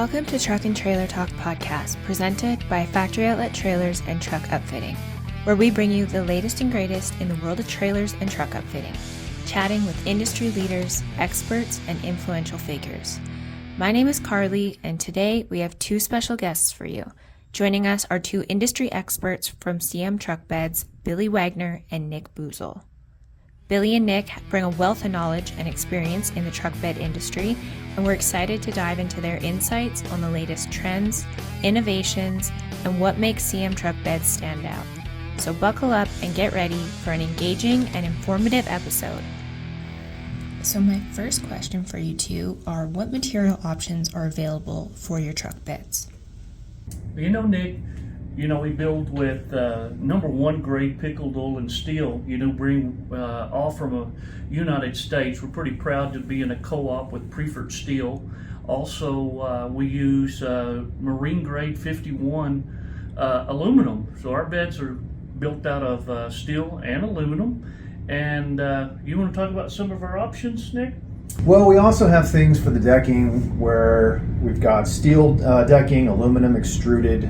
Welcome to Truck and Trailer Talk podcast, presented by Factory Outlet Trailers and Truck Upfitting, where we bring you the latest and greatest in the world of trailers and truck upfitting, chatting with industry leaders, experts, and influential figures. My name is Karlee, and today we have two special guests for you. Joining us are two industry experts from CM Truck Beds, Billy Wagoner and Nick Boozell. Billy and Nick bring a wealth of knowledge and experience in the truck bed industry, and we're excited to dive into their insights on the latest trends, innovations, and what makes CM Truck Beds stand out. So buckle up and get ready for an engaging and informative episode. So my first question for you two are, what material options are available for your truck beds? Nick, we build with number one grade pickled wool and steel, bring all from the United States. We're pretty proud to be in a co-op with Preferred Steel. Also, we use marine grade 51 aluminum. So our beds are built out of steel and aluminum. And you want to talk about some of our options, Nick? Well, we also have things for the decking where we've got steel decking, aluminum extruded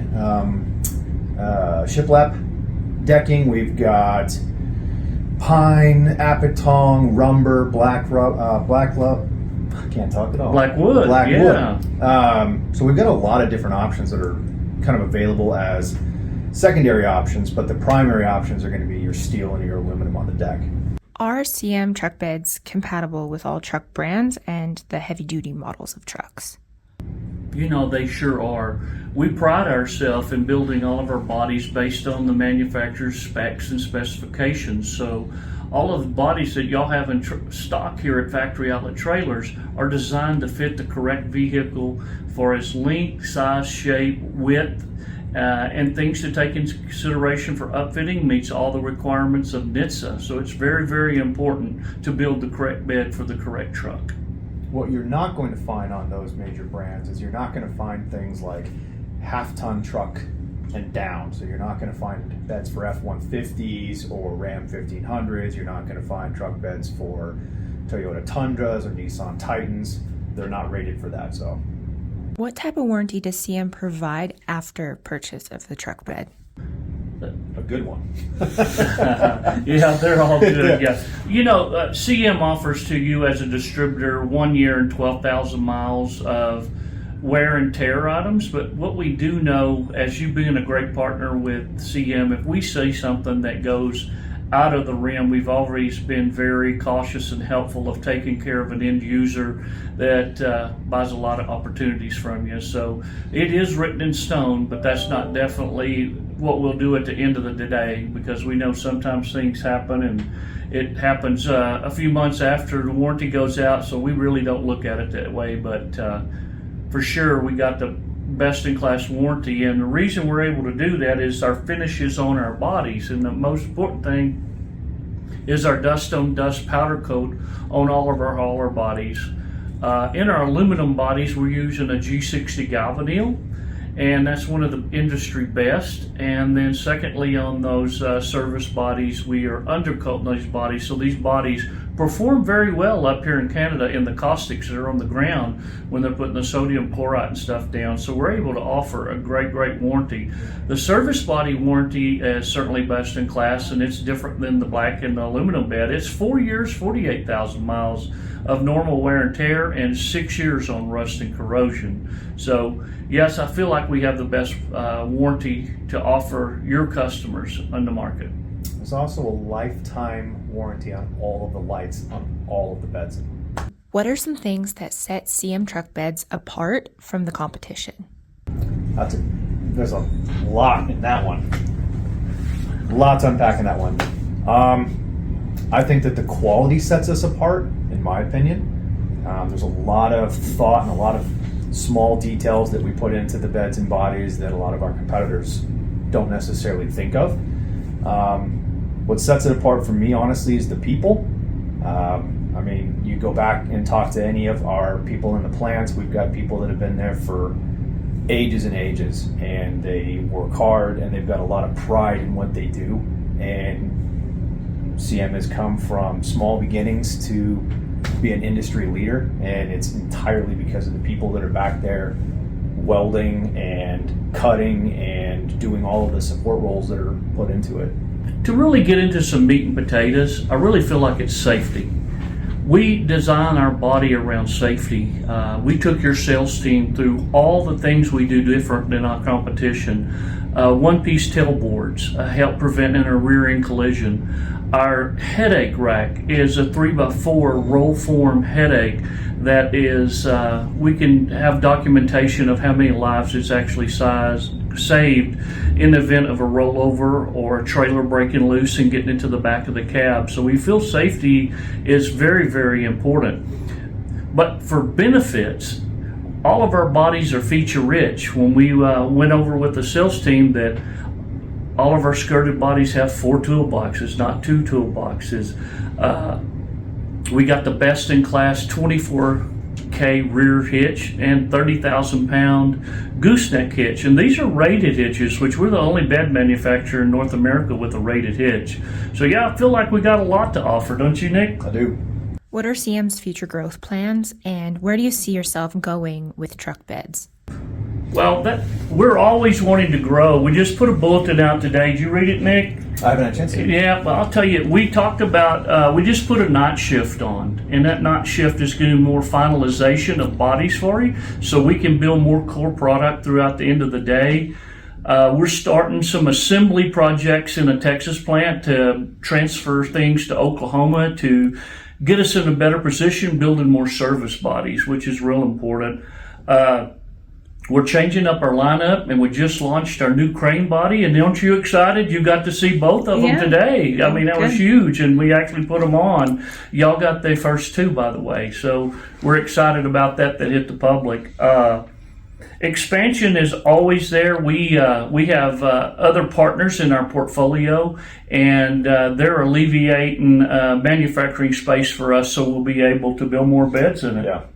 shiplap decking. We've got pine, apatong, rumber, blackwood. So we've got a lot of different options that are kind of available as secondary options, but the primary options are going to be your steel and your aluminum on the deck. Are CM truck beds compatible with all truck brands and the heavy-duty models of trucks? They sure are. We pride ourselves in building all of our bodies based on the manufacturer's specs and specifications. So all of the bodies that y'all have in stock here at Factory Outlet Trailers are designed to fit the correct vehicle for its length, size, shape, width, and things to take into consideration for upfitting. Meets all the requirements of NHTSA. So it's very, very important to build the correct bed for the correct truck. What you're not going to find on those major brands is you're not going to find things like half-ton truck and down. So you're not going to find beds for F-150s or Ram 1500s. You're not going to find truck beds for Toyota Tundras or Nissan Titans. They're not rated for that. So what type of warranty does CM provide after purchase of the truck bed? A good one. Yeah, they're all good. Yeah. CM offers to you as a distributor 1 year and 12,000 miles of wear and tear items. But what we do know, as you being a great partner with CM, if we see something that goes out of the rim, we've always been very cautious and helpful of taking care of an end user that buys a lot of opportunities from you. So it is written in stone, but that's not definitely what we'll do at the end of the day, because we know sometimes things happen, and it happens a few months after the warranty goes out, so we really don't look at it that way. But for sure, we got the best-in-class warranty, and the reason we're able to do that is our finishes on our bodies, and the most important thing is our dust-on-dust powder coat on all of our hauler bodies. In our aluminum bodies, we're using a G60 galvanneal, and that's one of the industry best. And then secondly, on those service bodies, we are undercoating these bodies, so these bodies perform very well up here in Canada in the caustics that are on the ground when they're putting the sodium chloride and stuff down. So we're able to offer a great warranty. The service body warranty is certainly best in class, and it's different than the black and the aluminum bed. It's 4 years, 48,000 miles of normal wear and tear, and 6 years on rust and corrosion. So yes, I feel like we have the best warranty to offer your customers on the market. There's also a lifetime warranty on all of the lights on all of the beds. What are some things that set CM truck beds apart from the competition? There's a lot in that one. Lots to unpack in that one. I think that the quality sets us apart, in my opinion. There's a lot of thought and a lot of small details that we put into the beds and bodies that a lot of our competitors don't necessarily think of. What sets it apart for me, honestly, is the people. You go back and talk to any of our people in the plants. We've got people that have been there for ages and ages, and they work hard, and they've got a lot of pride in what they do. And CM has come from small beginnings to be an industry leader, and it's entirely because of the people that are back there welding and cutting and doing all of the support roles that are put into it. To really get into some meat and potatoes, I really feel like it's safety. We design our body around safety. We took your sales team through all the things we do different than our competition. One-piece tailboards help prevent a rear end collision. Our headache rack is a 3x4 roll form headache that is, we can have documentation of how many lives it's actually saved in the event of a rollover or a trailer breaking loose and getting into the back of the cab. So we feel safety is very, very important. But for benefits, all of our bodies are feature rich. When we went over with the sales team that all of our skirted bodies have 4 toolboxes, not 2 toolboxes. We got the best in class 24K rear hitch and 30,000 pound gooseneck hitch. And these are rated hitches, which we're the only bed manufacturer in North America with a rated hitch. So yeah, I feel like we got a lot to offer, don't you, Nick? I do. What are CM's future growth plans, and where do you see yourself going with truck beds? Well, we're always wanting to grow. We just put a bulletin out today. Did you read it, Nick? I haven't had a chance to. Yeah, well, I'll tell you, we talked about, we just put a night shift on, and that night shift is going to be more finalization of bodies for you, so we can build more core product throughout the end of the day. We're starting some assembly projects in a Texas plant to transfer things to Oklahoma to get us in a better position, building more service bodies, which is real important. We're changing up our lineup, and we just launched our new crane body. And aren't you excited? You got to see both of them today. I mean, that was huge, and we actually put them on. Y'all got the first 2, by the way. So we're excited about that hit the public. Expansion is always there. We have other partners in our portfolio, and they're alleviating manufacturing space for us, so we'll be able to build more beds in it. Yeah.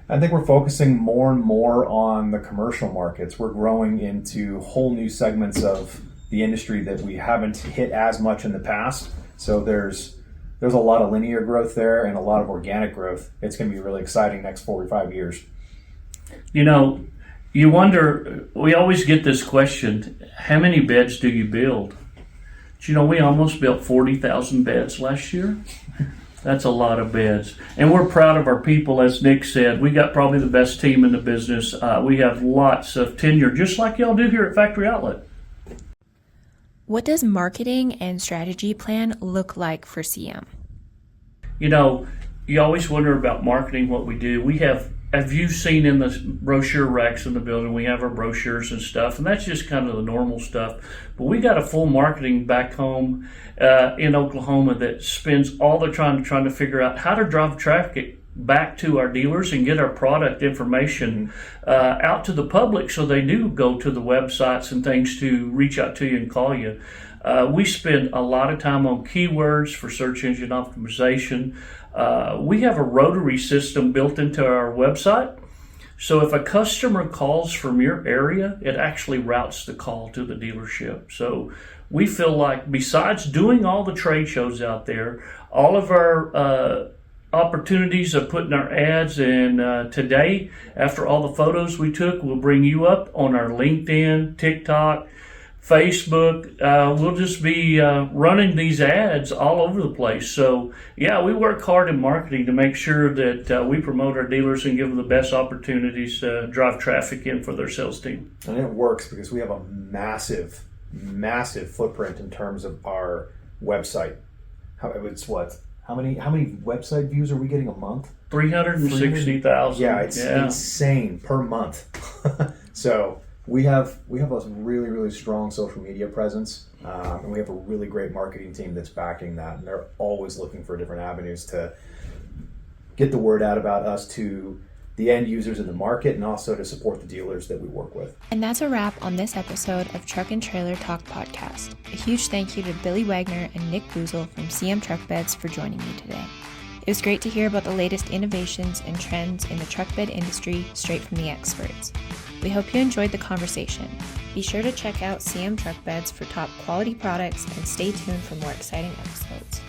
I think we're focusing more and more on the commercial markets. We're growing into whole new segments of the industry that we haven't hit as much in the past. So there's a lot of linear growth there and a lot of organic growth. It's going to be really exciting next 4 or 5 years. You know, you wonder, we always get this question, how many beds do you build? But you know, we almost built 40,000 beds last year. That's a lot of beds. And we're proud of our people, as Nick said. We got probably the best team in the business. We have lots of tenure, just like y'all do here at Factory Outlet. What does marketing and strategy plan look like for CM? You know, you always wonder about marketing, what we do. We have you seen in the brochure racks in the building, we have our brochures and stuff, and that's just kind of the normal stuff. But we got a full marketing back home in Oklahoma that spends all the time trying to figure out how to drive traffic back to our dealers and get our product information out to the public, so they do go to the websites and things to reach out to you and call you. We spend a lot of time on keywords for search engine optimization. We have a rotary system built into our website. So if a customer calls from your area, it actually routes the call to the dealership. So we feel like besides doing all the trade shows out there, all of our opportunities of putting our ads in today, after all the photos we took, we'll bring you up on our LinkedIn, TikTok, Facebook. We'll just be running these ads all over the place. So yeah, we work hard in marketing to make sure that we promote our dealers and give them the best opportunities to drive traffic in for their sales team. And it works because we have a massive footprint in terms of our website. How many website views are we getting a month? 360,000. Yeah, it's insane per month. So we have a really, really strong social media presence, and we have a really great marketing team that's backing that, and they're always looking for different avenues to get the word out about us to the end users in the market and also to support the dealers that we work with. And that's a wrap on this episode of Truck and Trailer Talk Podcast. A huge thank you to Billy Wagoner and Nick Boozell from CM Truck Beds for joining me today. It was great to hear about the latest innovations and trends in the truck bed industry straight from the experts. We hope you enjoyed the conversation. Be sure to check out CM Truck Beds for top quality products and stay tuned for more exciting episodes.